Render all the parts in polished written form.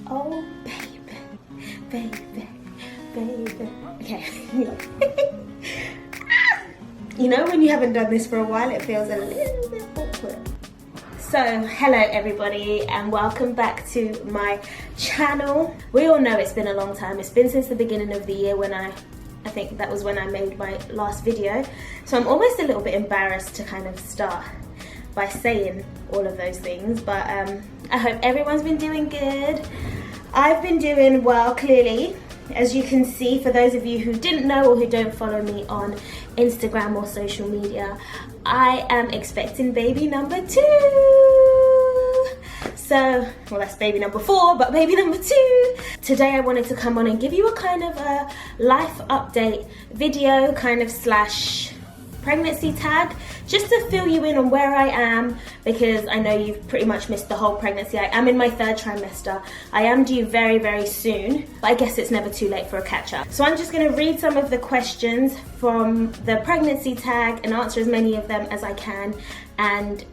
Oh, baby. Okay. You know when you haven't done this for a while, it feels a little bit awkward. So, hello everybody and welcome back to my channel. We all know it's been a long time. It's been since the beginning of the year when I think that was when I made my last video. So I'm almost a little bit embarrassed to kind of start by saying all of those things, but I hope everyone's been doing good. I've been doing well, clearly. As you can see, for those of you who didn't know or who don't follow me on Instagram or social media, I am expecting baby number 2. So, well, that's baby number 4, but baby number 2. Today I wanted to come on and give you a kind of a life update video, kind of slash pregnancy tag, just to fill you in on where I am, because I know you've pretty much missed the whole pregnancy. I am in my 3rd trimester. I am due very, very soon, but I guess it's never too late for a catch-up. So I'm just going to read some of the questions from the pregnancy tag and answer as many of them as I can, and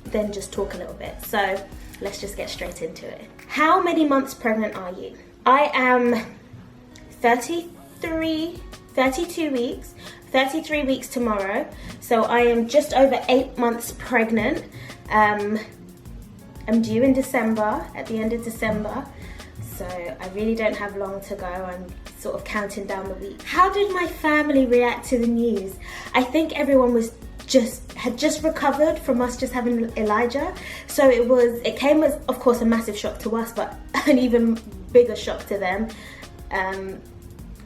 then just talk a little bit. So let's just get straight into it. How many months pregnant are you? I am 32 weeks. 33 weeks tomorrow, so I am just over 8 months pregnant. I'm due in December, at the end of December, so I really don't have long to go. I'm sort of counting down the week. How did my family react to the news? I think everyone had just recovered from us just having Elijah, so it came as, of course, a massive shock to us, but an even bigger shock to them.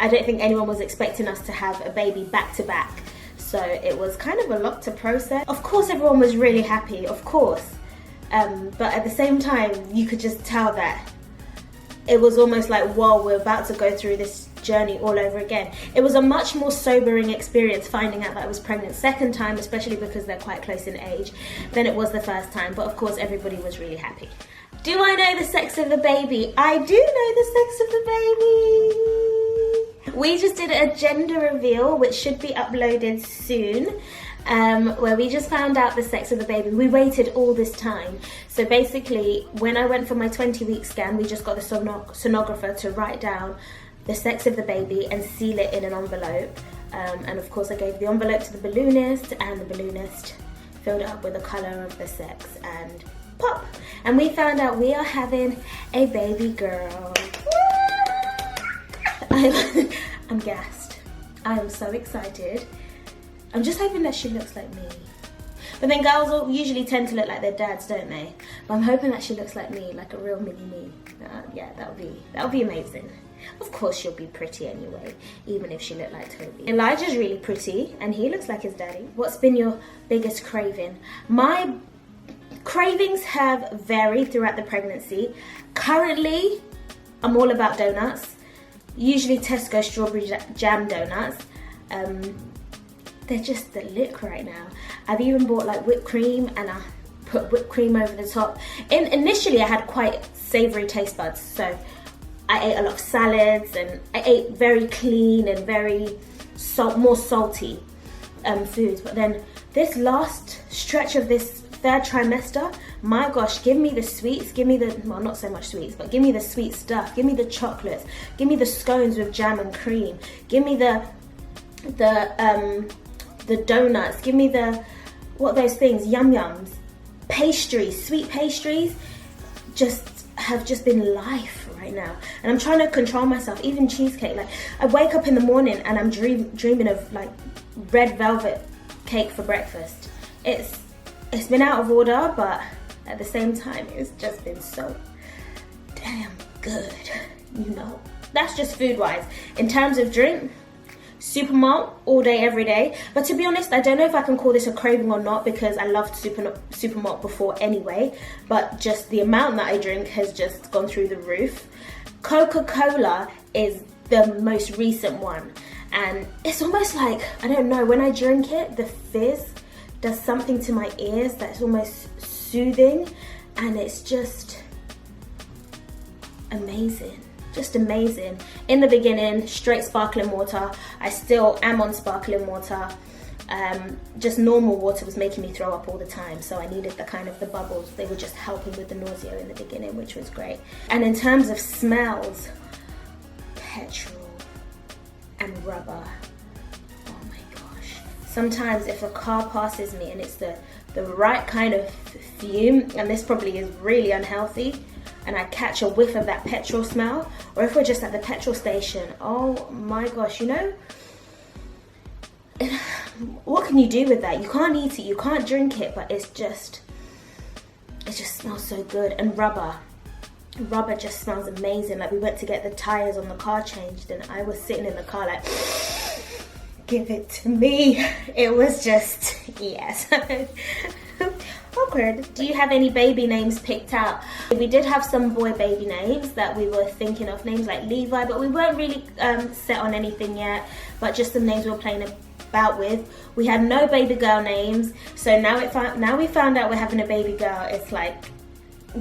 I don't think anyone was expecting us to have a baby back to back. So it was kind of a lot to process. Of course, everyone was really happy, of course. But at the same time, you could just tell that it was almost like, whoa, we're about to go through this journey all over again. It was a much more sobering experience finding out that I was pregnant 2nd time, especially because they're quite close in age, than it was the 1st time. But of course, everybody was really happy. Do I know the sex of the baby? I do know the sex of the baby. We just did a gender reveal, which should be uploaded soon, where we just found out the sex of the baby. We waited all this time. So basically, when I went for my 20-week scan, we just got the sonographer to write down the sex of the baby and seal it in an envelope. And of course, I gave the envelope to the balloonist, and the balloonist filled it up with the colour of the sex, and pop! And we found out we are having a baby girl. I'm gassed. I am so excited. I'm just hoping that she looks like me. But then girls usually tend to look like their dads, don't they? But I'm hoping that she looks like me, like a real mini me. Yeah, that would be amazing. Of course she'll be pretty anyway, even if she looked like Toby. Elijah's really pretty, and he looks like his daddy. What's been your biggest craving? My cravings have varied throughout the pregnancy. Currently, I'm all about donuts. Usually Tesco strawberry jam donuts. They're just the lick right now. I've even bought like whipped cream, and I put whipped cream over the top. Initially I had quite savoury taste buds, so I ate a lot of salads, and I ate very clean and very more salty foods. But then this last stretch of this 3rd trimester, my gosh, give me the sweets, give me the, well, not so much sweets, but give me the sweet stuff, give me the chocolates, give me the scones with jam and cream, give me the donuts, give me the, what are those things, yum-yums, pastries, sweet pastries, have just been life right now. And I'm trying to control myself, even cheesecake. Like, I wake up in the morning and I'm dreaming of like red velvet cake for breakfast. It's been out of order, but at the same time, it's just been so damn good, you know. That's just food-wise. In terms of drink, super malt all day, every day. But to be honest, I don't know if I can call this a craving or not, because I loved super malt before anyway. But just the amount that I drink has just gone through the roof. Coca-Cola is the most recent one. And it's almost like, I don't know, when I drink it, the fizz does something to my ears that's almost soothing, and it's just amazing. Just amazing. In the beginning, straight sparkling water. I still am on sparkling water. Just normal water was making me throw up all the time, so I needed the bubbles. They were just helping with the nausea in the beginning, which was great. And in terms of smells, petrol and rubber. Oh my gosh. Sometimes if a car passes me and it's the right kind of fume, and this probably is really unhealthy, and I catch a whiff of that petrol smell, or if we're just at the petrol station, oh my gosh, you know, what can you do with that? You can't eat it, you can't drink it, but it just smells so good. And rubber just smells amazing. Like, we went to get the tires on the car changed, and I was sitting in the car like, give it to me. It was just, yes. Awkward. Do you have any baby names picked out? We did have some boy baby names that we were thinking of, names like Levi, but we weren't really set on anything yet, but just some names we were playing about with. We had no baby girl names, so now we found out we're having a baby girl. It's like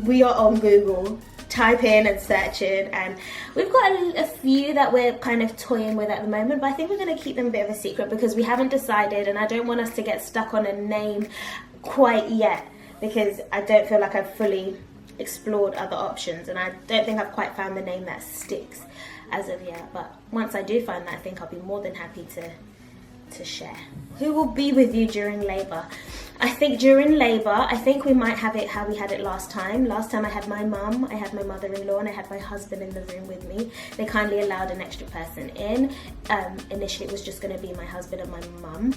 we are on Google, type in and search it, and we've got a few that we're kind of toying with at the moment, but I think we're going to keep them a bit of a secret because we haven't decided, and I don't want us to get stuck on a name quite yet, because I don't feel like I've fully explored other options, and I don't think I've quite found the name that sticks as of yet. But once I do find that, I think I'll be more than happy to share. Who will be with you during labour? I think during labour, I think we might have it how we had it last time. Last time I had my mum, I had my mother-in-law, and I had my husband in the room with me. They kindly allowed an extra person in. Initially it was just going to be my husband and my mum,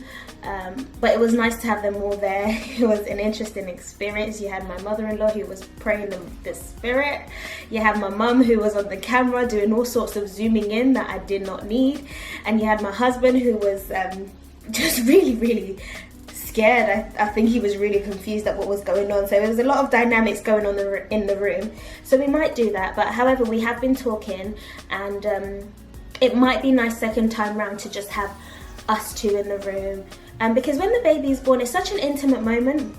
but it was nice to have them all there. It was an interesting experience. You had my mother-in-law who was praying the spirit. You had my mum who was on the camera doing all sorts of zooming in that I did not need, and you had my husband who was just really scared. I think he was really confused at what was going on. So there was a lot of dynamics going on in the room. So we might do that. But however, we have been talking, and it might be nice second time round to just have us two in the room. Because when the baby is born, it's such an intimate moment.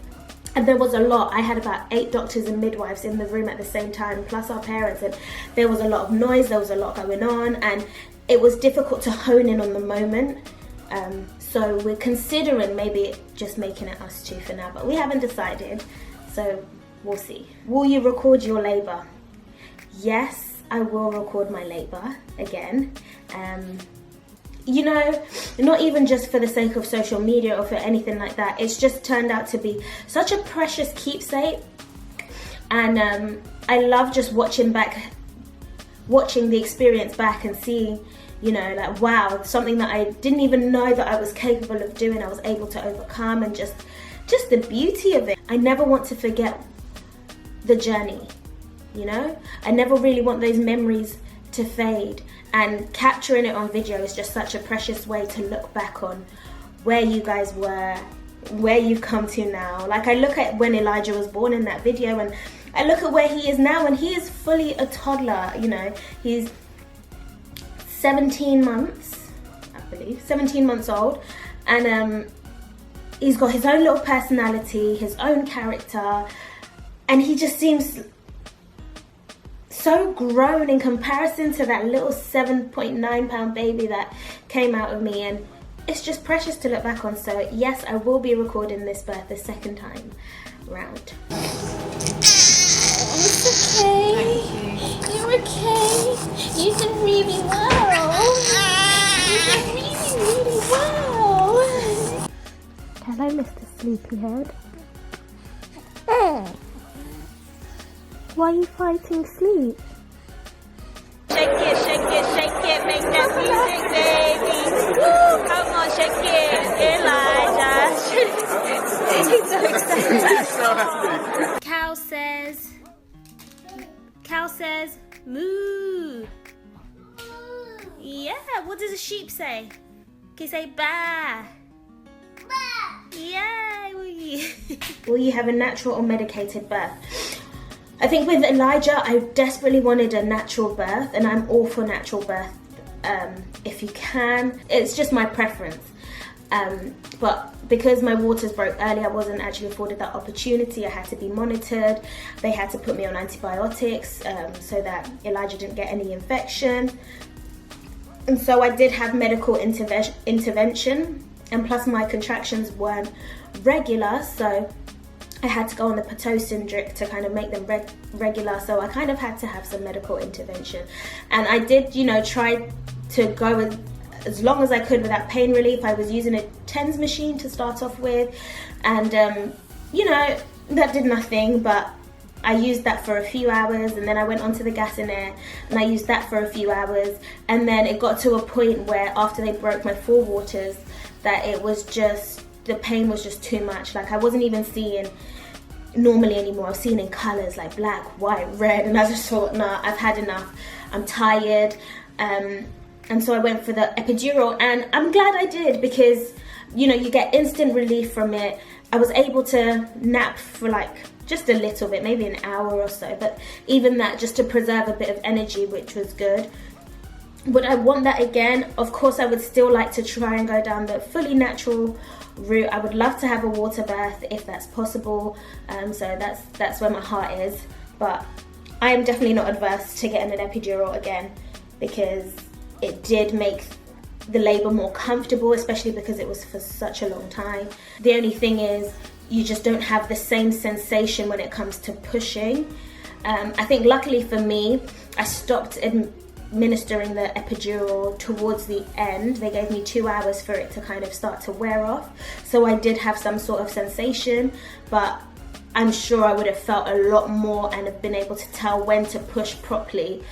And there was a lot. I had about 8 doctors and midwives in the room at the same time, plus our parents. And there was a lot of noise. There was a lot going on. And it was difficult to hone in on the moment. So we're considering maybe just making it us two for now, but we haven't decided, so we'll see. Will you record your labour? Yes, I will record my labour again. You know, not even just for the sake of social media or for anything like that. It's just turned out to be such a precious keepsake, and I love just watching the experience back and seeing, you know, like, wow, something that I didn't even know that I was capable of doing, I was able to overcome, and just the beauty of it. I never want to forget the journey, you know? I never really want those memories to fade, and capturing it on video is just such a precious way to look back on where you guys were, where you've come to now. Like, I look at when Elijah was born in that video, and I look at where he is now, and he is fully a toddler, you know? He's 17 months, I believe, 17 months old, and he's got his own little personality, his own character, and he just seems so grown in comparison to that little 7.9 pound baby that came out of me, and it's just precious to look back on. So yes, I will be recording this birth the second time round. It's okay. You're okay. You did really well. You did really well. Hello, Mr. Sleepyhead. Why are you fighting sleep? Shake it, make that music, baby. Woo, come on, shake it, Elijah. He's so excited. Cow says, moo. Yeah, what does a sheep say? Can you say ba? Yay! Will you have a natural or medicated birth? I think with Elijah, I desperately wanted a natural birth, and I'm all for natural birth if you can. It's just my preference. But because my waters broke early, I wasn't actually afforded that opportunity. I had to be monitored. They had to put me on antibiotics so that Elijah didn't get any infection. And so I did have medical intervention And plus my contractions weren't regular, so I had to go on the Pitocin drip to kind of make them regular. So I kind of had to have some medical intervention. And I did, you know, try to go as long as I could without pain relief. I was using a TENS machine to start off with, and you know, that did nothing, but I used that for a few hours, and then I went onto the gas and air and I used that for a few hours, and then it got to a point where after they broke my forewaters that it was just, the pain was just too much. Like I wasn't even seeing normally anymore. I was seeing in colours like black, white, red, and I just thought, nah, I've had enough. I'm tired. And so I went for the epidural, and I'm glad I did, because, you know, you get instant relief from it. I was able to nap for like just a little bit, maybe an hour or so, but even that, just to preserve a bit of energy, which was good. Would I want that again? Of course, I would still like to try and go down the fully natural route. I would love to have a water birth if that's possible. So that's where my heart is. But I am definitely not adverse to getting an epidural again, because it did make the labour more comfortable, especially because it was for such a long time. The only thing is, you just don't have the same sensation when it comes to pushing. I think luckily for me, I stopped administering the epidural towards the end. They gave me 2 hours for it to kind of start to wear off. So I did have some sort of sensation, but I'm sure I would have felt a lot more and have been able to tell when to push properly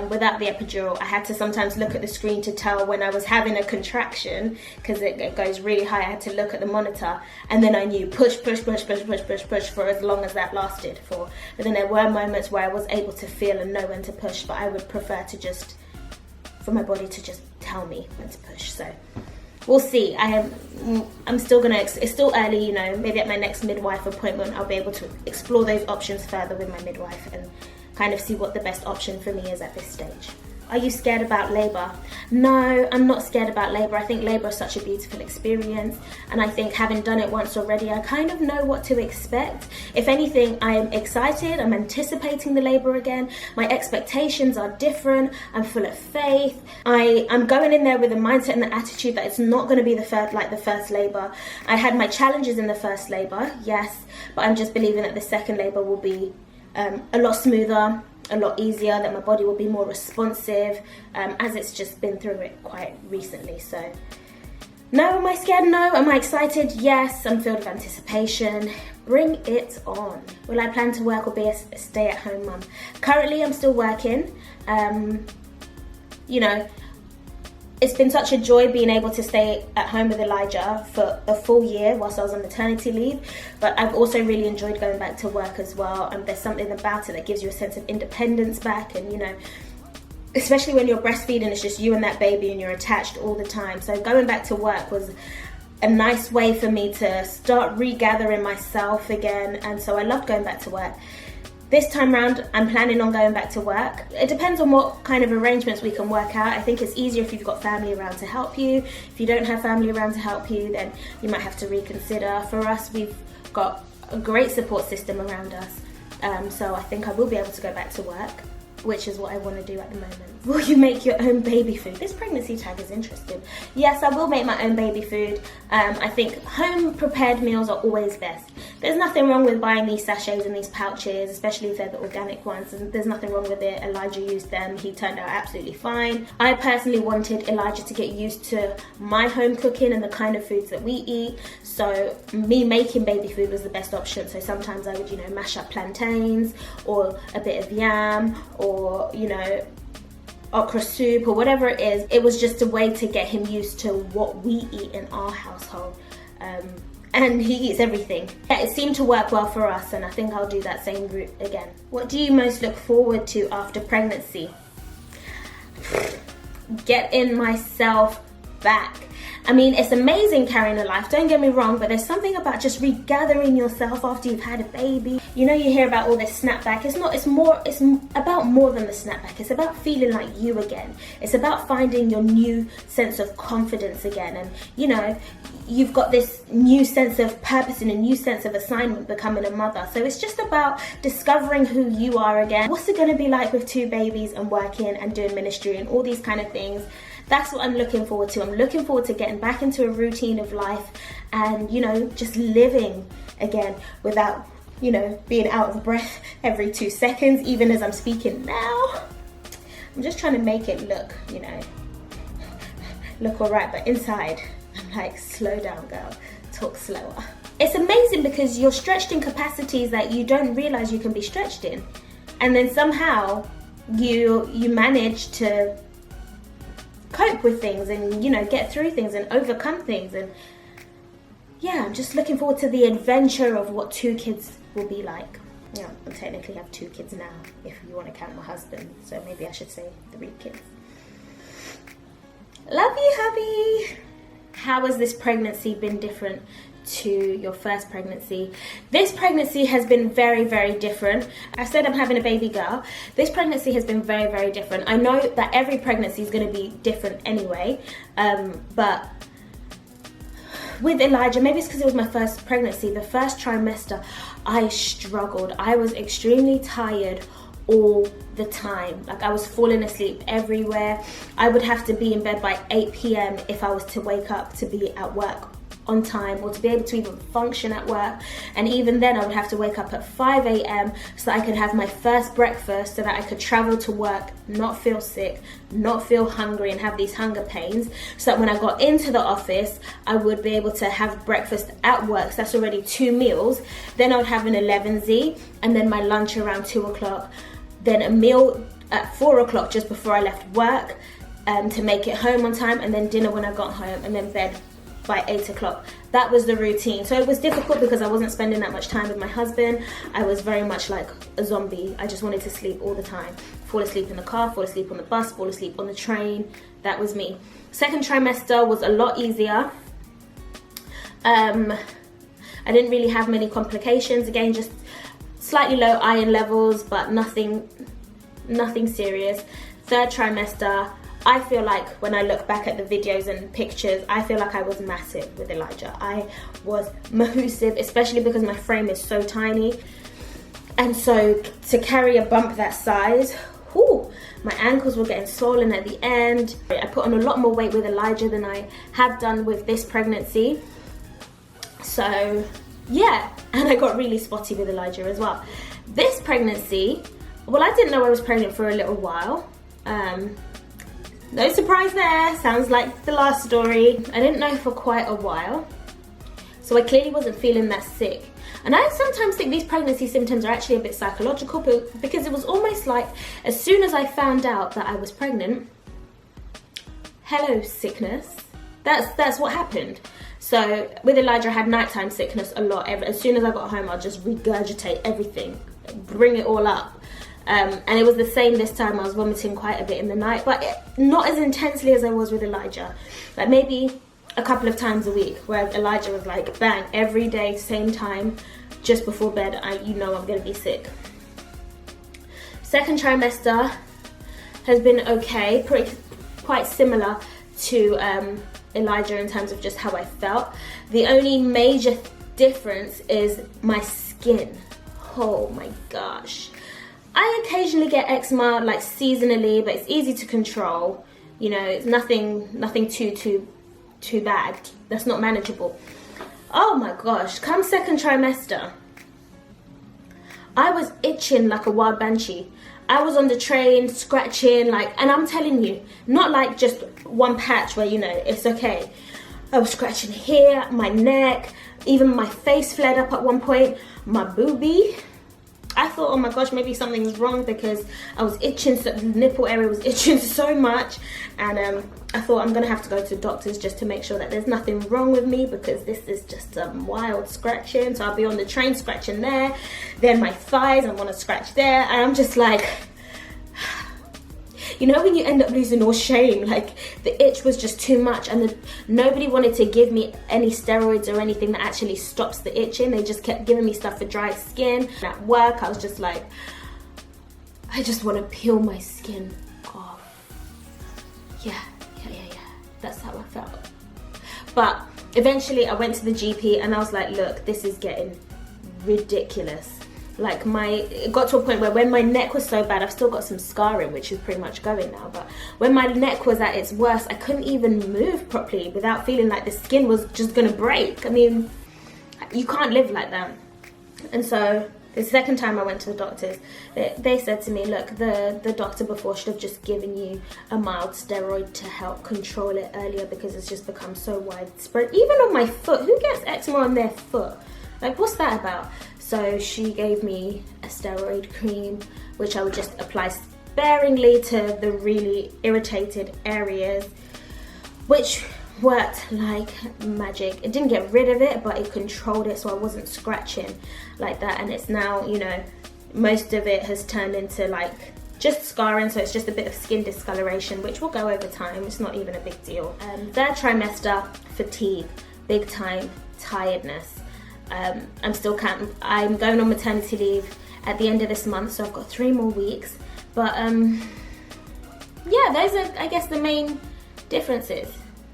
without the epidural. I had to sometimes look at the screen to tell when I was having a contraction, because it goes really high. I had to look at the monitor, and then I knew push for as long as that lasted for. But then there were moments where I was able to feel and know when to push, but I would prefer to just, for my body to just tell me when to push. So we'll see. I'm still gonna, it's still early, you know, maybe at my next midwife appointment I'll be able to explore those options further with my midwife and kind of see what the best option for me is at this stage. Are you scared about labour? No, I'm not scared about labour. I think labour is such a beautiful experience, and I think having done it once already, I kind of know what to expect. If anything, I'm excited, I'm anticipating the labour again. My expectations are different, I'm full of faith. I'm going in there with a mindset and the attitude that it's not going to be the first labour. I had my challenges in the first labour, yes, but I'm just believing that the second labour will be a lot smoother, a lot easier, that my body will be more responsive, as it's just been through it quite recently. So no, am I scared? No. Am I excited? Yes. I'm filled with anticipation. Bring it on. Will I plan to work or be a stay-at-home mum? Currently I'm still working. You know, it's been such a joy being able to stay at home with Elijah for a full year whilst I was on maternity leave, but I've also really enjoyed going back to work as well, and there's something about it that gives you a sense of independence back, and you know, especially when you're breastfeeding, it's just you and that baby and you're attached all the time. So going back to work was a nice way for me to start regathering myself again, and so I loved going back to work. This time round, I'm planning on going back to work. It depends on what kind of arrangements we can work out. I think it's easier if you've got family around to help you. If you don't have family around to help you, then you might have to reconsider. For us, we've got a great support system around us. So I think I will be able to go back to work, which is what I want to do at the moment. Will you make your own baby food? This pregnancy tag is interesting. Yes, I will make my own baby food. I think home prepared meals are always best. There's nothing wrong with buying these sachets and these pouches, especially if they're the organic ones, and there's nothing wrong with it. Elijah used them, he turned out absolutely fine. I personally wanted Elijah to get used to my home cooking and the kind of foods that we eat, so me making baby food was the best option. So sometimes I would, you know, mash up plantains or a bit of yam, or, you know, okra soup or whatever it is. It was just a way to get him used to what we eat in our household. And he eats everything. Yeah, it seemed to work well for us, and I think I'll do that same route again. What do you most look forward to after pregnancy? Getting myself back. I mean, it's amazing carrying a life, don't get me wrong, but there's something about just regathering yourself after you've had a baby. You know, you hear about all this snapback. It's about more than the snapback. It's about feeling like you again. It's about finding your new sense of confidence again. And, you know, you've got this new sense of purpose and a new sense of assignment becoming a mother. So it's just about discovering who you are again. What's it going to be like with 2 babies and working and doing ministry and all these kind of things? That's what I'm looking forward to. I'm looking forward to getting back into a routine of life and, you know, just living again without, you know, being out of breath every 2 seconds, even as I'm speaking now. I'm just trying to make it look, you know, look all right, but inside, I'm like, slow down, girl, talk slower. It's amazing because you're stretched in capacities that you don't realize you can be stretched in. And then somehow you manage to cope with things and, you know, get through things and overcome things. And yeah, I'm just looking forward to the adventure of what 2 kids will be like. Yeah, I technically have 2 kids now, if you want to count my husband. So maybe I should say 3 kids. Love you, hubby. How has this pregnancy been different to your first pregnancy? This pregnancy has been very, very different. I said I'm having a baby girl. This pregnancy has been very, very different. I know that every pregnancy is going to be different anyway, but with Elijah, maybe it's because it was my first pregnancy, the first trimester, I struggled. I was extremely tired all the time. Like, I was falling asleep everywhere. I would have to be in bed by 8 p.m. if I was to wake up to be at work on time or to be able to even function at work. And even then I would have to wake up at 5 a.m. so I could have my first breakfast so that I could travel to work, not feel sick, not feel hungry and have these hunger pains, so that when I got into the office I would be able to have breakfast at work. So that's already 2 meals. Then I would have an 11Z and then my lunch around 2 o'clock, then a meal at 4 o'clock just before I left work to make it home on time, and then dinner when I got home, and then bed by 8 o'clock. That was the routine. So it was difficult because I wasn't spending that much time with my husband. I was very much like a zombie. I just wanted to sleep all the time. Fall asleep in the car, fall asleep on the bus, fall asleep on the train. That was me. Second trimester was a lot easier. I didn't really have many complications. Again, just slightly low iron levels, but nothing serious. Third trimester, I feel like when I look back at the videos and pictures, I feel like I was massive with Elijah. I was massive, especially because my frame is so tiny. And so to carry a bump that size, whew, my ankles were getting swollen at the end. I put on a lot more weight with Elijah than I have done with this pregnancy. So yeah, and I got really spotty with Elijah as well. This pregnancy, well, I didn't know I was pregnant for a little while. No surprise there, sounds like the last story. I didn't know for quite a while, so I clearly wasn't feeling that sick. And I sometimes think these pregnancy symptoms are actually a bit psychological, because it was almost like as soon as I found out that I was pregnant, hello sickness, that's what happened. So with Elijah I had nighttime sickness a lot. As soon as I got home I'd just regurgitate everything, bring it all up. And it was the same this time. I was vomiting quite a bit in the night, but not as intensely as I was with Elijah. Like maybe a couple of times a week, whereas Elijah was like bang, every day, same time, just before bed, I'm gonna be sick. Second trimester has been okay, quite similar to Elijah in terms of just how I felt. The only major difference is my skin. Oh my gosh. I occasionally get eczema, like seasonally, but it's easy to control. You know, it's nothing too bad. That's not manageable. Oh my gosh, come second trimester, I was itching like a wild banshee. I was on the train scratching, and I'm telling you, not like just one patch where, it's okay. I was scratching here, my neck, even my face flared up at one point, my boobie. I thought, oh my gosh, maybe something's wrong because I was itching, so the nipple area was itching so much. And I thought I'm gonna have to go to the doctors just to make sure that there's nothing wrong with me, because this is just some wild scratching. So I'll be on the train scratching there, then my thighs, I wanna scratch there. And I'm just like, when you end up losing all shame, the itch was just too much, and nobody wanted to give me any steroids or anything that actually stops the itching. They just kept giving me stuff for dry skin. At work, I was just like, I just want to peel my skin off. Yeah. That's how I felt. But eventually I went to the GP and I was like, look, this is getting ridiculous. Like it got to a point where when my neck was so bad, I've still got some scarring, which is pretty much going now, but when my neck was at its worst, I couldn't even move properly without feeling like the skin was just gonna break. I mean, you can't live like that. And so the second time I went to the doctors, they said to me, look, the doctor before should have just given you a mild steroid to help control it earlier, because it's just become so widespread. Even on my foot, who gets eczema on their foot? Like, what's that about? So she gave me a steroid cream, which I would just apply sparingly to the really irritated areas, which worked like magic. It didn't get rid of it, but it controlled it, so I wasn't scratching like that. And it's now, you know, most of it has turned into like just scarring, so it's just a bit of skin discoloration, which will go over time. It's not even a big deal. Third trimester, fatigue, big time, tiredness. I'm going on maternity leave at the end of this month, so I've got 3 more weeks. But yeah, those are, I guess, the main differences.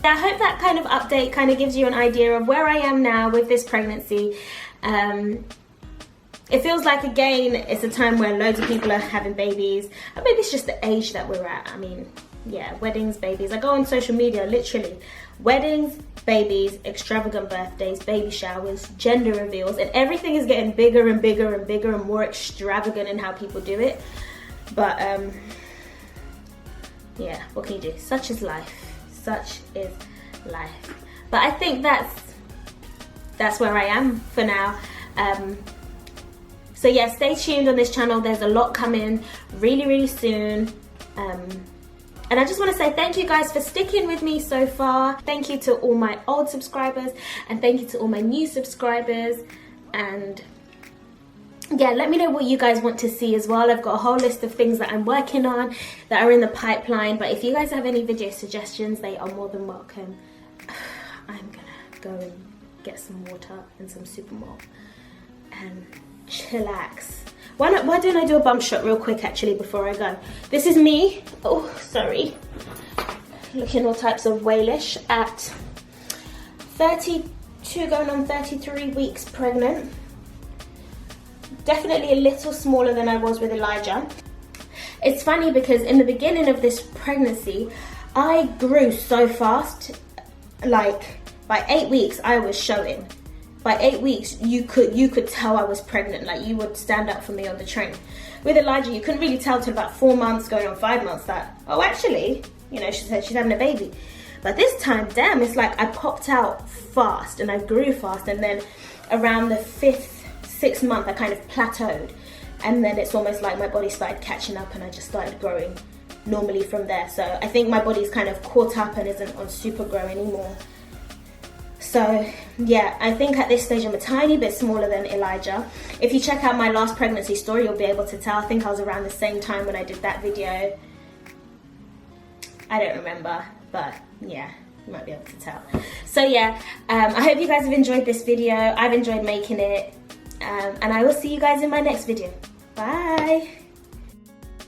I hope that kind of update kind of gives you an idea of where I am now with this pregnancy. It feels like, again, it's a time where loads of people are having babies. And maybe it's just the age that we're at. I mean, yeah, weddings, babies. I go on social media, literally. Weddings, babies, extravagant birthdays, baby showers, gender reveals, and everything is getting bigger and bigger and bigger and more extravagant in how people do it. But yeah, what can you do? Such is life. Such is life. But I think that's where I am for now. So yeah, stay tuned on this channel. There's a lot coming really, really soon. And I just want to say thank you guys for sticking with me so far. Thank you to all my old subscribers, and thank you to all my new subscribers. And yeah, let me know what you guys want to see as well. I've got a whole list of things that I'm working on that are in the pipeline. But if you guys have any video suggestions, they are more than welcome. I'm gonna go and get some water and some Supermalt and chillax. Why don't I do a bump shot real quick actually before I go? This is me, oh sorry, looking all types of whalish at 32 going on 33 weeks pregnant. Definitely a little smaller than I was with Elijah. It's funny because in the beginning of this pregnancy, I grew so fast. Like by 8 weeks, I was showing. By 8 weeks, you could tell I was pregnant. Like, you would stand up for me on the train. With Elijah, you couldn't really tell till about 4 months, going on 5 months, that, oh, actually, you know, she said she's having a baby. But this time, damn, it's like I popped out fast and I grew fast. And then around the 5th, 6th month, I kind of plateaued. And then it's almost like my body started catching up and I just started growing normally from there. So I think my body's kind of caught up and isn't on super grow anymore. So yeah, I think at this stage I'm a tiny bit smaller than Elijah. If you check out my last pregnancy story, you'll be able to tell. I think I was around the same time when I did that video. I don't remember, but yeah, you might be able to tell. So yeah, I hope you guys have enjoyed this video. I've enjoyed making it, and I will see you guys in my next video. Bye.